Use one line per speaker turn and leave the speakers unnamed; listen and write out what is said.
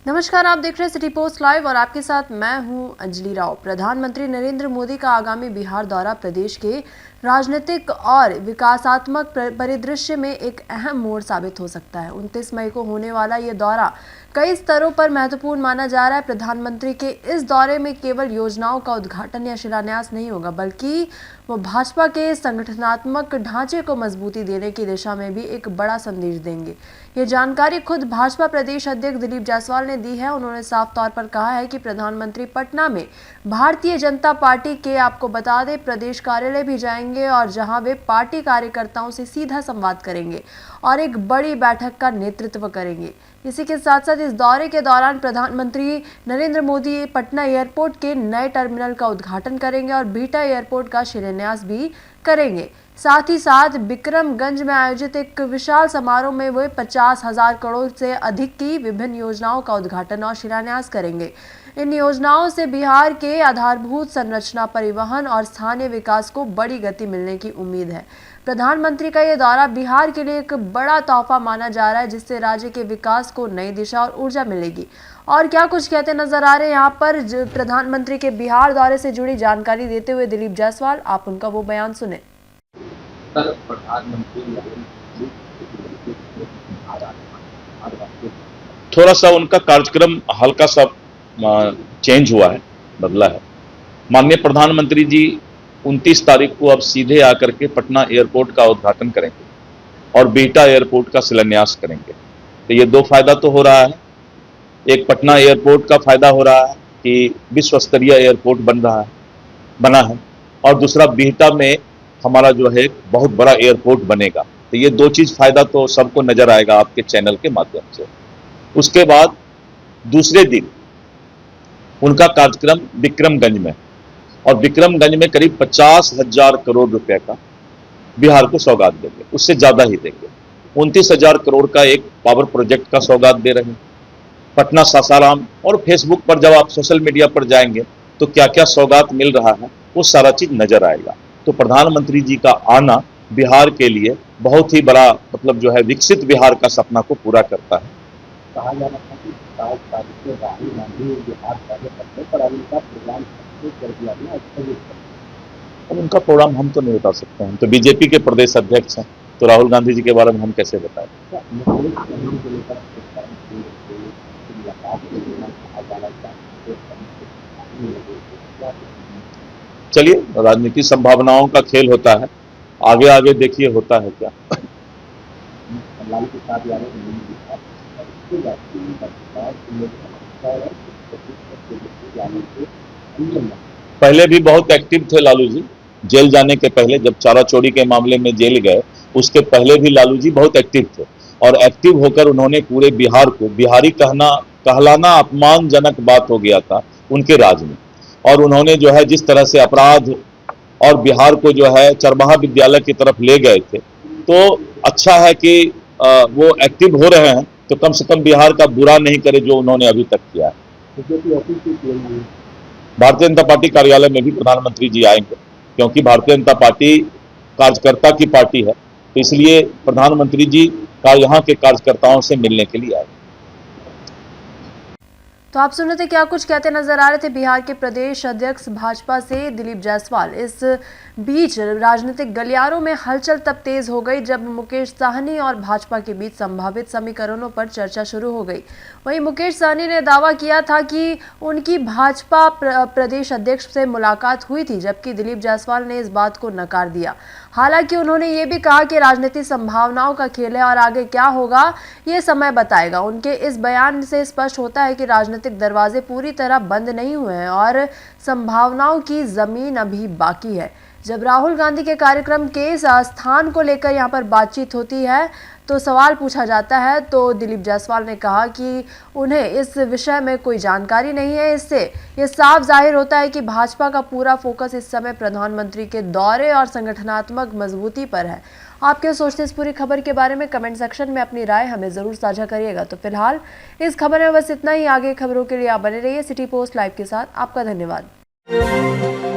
नमस्कार, आप देख रहे हैं सिटी पोस्ट लाइव और आपके साथ मैं हूं अंजलि राव। प्रधानमंत्री नरेंद्र मोदी का आगामी बिहार दौरा प्रदेश के राजनीतिक और विकासात्मक परिदृश्य में एक अहम मोड़ साबित हो सकता है। 29 मई को होने वाला ये दौरा कई स्तरों पर महत्वपूर्ण माना जा रहा है। प्रधानमंत्री के इस दौरे में केवल योजनाओं का उद्घाटन या शिलान्यास नहीं होगा, बल्कि वो भाजपा के संगठनात्मक ढांचे को मजबूती देने की दिशा में भी एक बड़ा संदेश देंगे। ये जानकारी खुद भाजपा प्रदेश अध्यक्ष दिलीप जायसवाल ने दी है। उन्होंने साफ तौर पर कहा है कि प्रधानमंत्री पटना में भारतीय जनता पार्टी के, आपको बता दें, प्रदेश कार्यालय भी जाएंगे और जहां वे पार्टी कार्यकर्ताओं से सीधा संवाद करेंगे और एक बड़ी बैठक का नेतृत्व करेंगे। इसी के साथ साथ इस दौरे के दौरान प्रधानमंत्री नरेंद्र मोदी पटना एयरपोर्ट के नए टर्मिनल का उद्घाटन करेंगे और बिहटा एयरपोर्ट का शिलान्यास भी करेंगे। साथ ही साथ बिक्रमगंज में आयोजित एक विशाल समारोह में वे 50,000 करोड़ से अधिक की विभिन्न योजनाओं का उद्घाटन और शिलान्यास करेंगे। इन योजनाओं से बिहार के आधारभूत संरचना, परिवहन और स्थानीय विकास को बड़ी गति मिलने की उम्मीद है। प्रधानमंत्री का ये दौरा बिहार के लिए एक बड़ा तोहफा माना जा रहा है, जिससे राज्य के विकास को नई दिशा और ऊर्जा मिलेगी। और क्या कुछ कहते नजर आ रहे हैं यहाँ पर प्रधानमंत्री के बिहार दौरे से जुड़ी जानकारी देते हुए दिलीप जायसवाल, आप उनका वो बयान सुने।
थोड़ा सा उनका कार्यक्रम हल्का सा चेंज हुआ है, बदला है। माननीय प्रधानमंत्री जी 29 तारीख को अब सीधे आकर के पटना एयरपोर्ट का उद्घाटन करेंगे और बिहटा एयरपोर्ट का शिलान्यास करेंगे। तो ये दो फायदा तो हो रहा है। एक, पटना एयरपोर्ट का फायदा हो रहा है कि विश्व स्तरीय एयरपोर्ट बना है, और दूसरा बिहटा में हमारा जो है बहुत बड़ा एयरपोर्ट बनेगा। तो ये दो चीज फायदा तो सबको नजर आएगा आपके चैनल के माध्यम से। उसके बाद दूसरे दिन उनका कार्यक्रम बिक्रमगंज में, और बिक्रमगंज में करीब 50,000 करोड़ रुपए का बिहार को सौगात देंगे, उससे ज्यादा ही देंगे। 29,000 करोड़ का एक पावर प्रोजेक्ट का सौगात दे रहे हैं। पटना सासाराम, और फेसबुक पर जब आप सोशल मीडिया पर जाएंगे तो क्या क्या सौगात मिल रहा है वो सारा चीज नजर आएगा। तो प्रधानमंत्री जी का आना बिहार के लिए बहुत ही बड़ा, मतलब जो है, विकसित बिहार का सपना को पूरा करता है।
कहा जा रहा था कि 7 तारीख को राहुल गांधी बिहार दौरे करने पर उनका प्रोग्राम कर दिया गया।
अब उनका प्रोग्राम हम तो नहीं बता सकते हैं, तो बीजेपी के प्रदेश अध्यक्ष हैं, तो राहुल गांधी जी के बारे में हम कैसे बताएं। चलिए, राजनीति संभावनाओं का खेल होता है, आगे आगे देखिए होता है क्या। पहले भी बहुत एक्टिव थे लालू जी। जेल जाने के पहले, जब चारा चोरी के मामले में जेल गए, उसके पहले भी लालू जी बहुत एक्टिव थे, और एक्टिव होकर उन्होंने पूरे बिहार को, बिहारी कहलाना अपमानजनक बात हो गया था उनके राज में। और उन्होंने जो है जिस तरह से अपराध और बिहार को जो है चरमहा विद्यालय की तरफ ले गए थे, तो अच्छा है कि वो एक्टिव हो रहे हैं, तो कम से कम बिहार का बुरा नहीं करे जो उन्होंने अभी तक किया है। भारतीय जनता पार्टी कार्यालय में भी प्रधानमंत्री जी आएंगे, क्योंकि भारतीय जनता पार्टी कार्यकर्ता की पार्टी है, तो इसलिए प्रधानमंत्री जी का यहाँ के कार्यकर्ताओं से मिलने के लिए आए।
तो आप सुन रहे थे क्या कुछ कहते नजर आ रहे थे बिहार के प्रदेश अध्यक्ष भाजपा से दिलीप जायसवाल। इस बीच राजनीतिक गलियारों में हलचल तब तेज हो गई जब मुकेश साहनी और भाजपा के बीच संभावित समीकरणों पर चर्चा शुरू हो गई। वहीं मुकेश साहनी ने दावा किया था कि उनकी भाजपा प्रदेश अध्यक्ष से मुलाकात हुई थी, जबकि दिलीप जायसवाल ने इस बात को नकार दिया। हालांकि उन्होंने ये भी कहा कि राजनीतिक संभावनाओं का खेल है और आगे क्या होगा ये समय बताएगा। उनके इस बयान से स्पष्ट होता है कि राजनीतिक दरवाजे पूरी तरह बंद नहीं हुए हैं और संभावनाओं की जमीन अभी बाकी है। जब राहुल गांधी के कार्यक्रम के स्थान को लेकर यहाँ पर बातचीत होती है तो सवाल पूछा जाता है, तो दिलीप जायसवाल ने कहा कि उन्हें इस विषय में कोई जानकारी नहीं है। इससे ये साफ जाहिर होता है कि भाजपा का पूरा फोकस इस समय प्रधानमंत्री के दौरे और संगठनात्मक मजबूती पर है। आप क्या सोचते हैं इस पूरी खबर के बारे में? कमेंट सेक्शन में अपनी राय हमें जरूर साझा करिएगा। तो फिलहाल इस खबर में बस इतना ही। आगे खबरों के लिए आप बने रहिए सिटी पोस्ट लाइव के साथ। आपका धन्यवाद।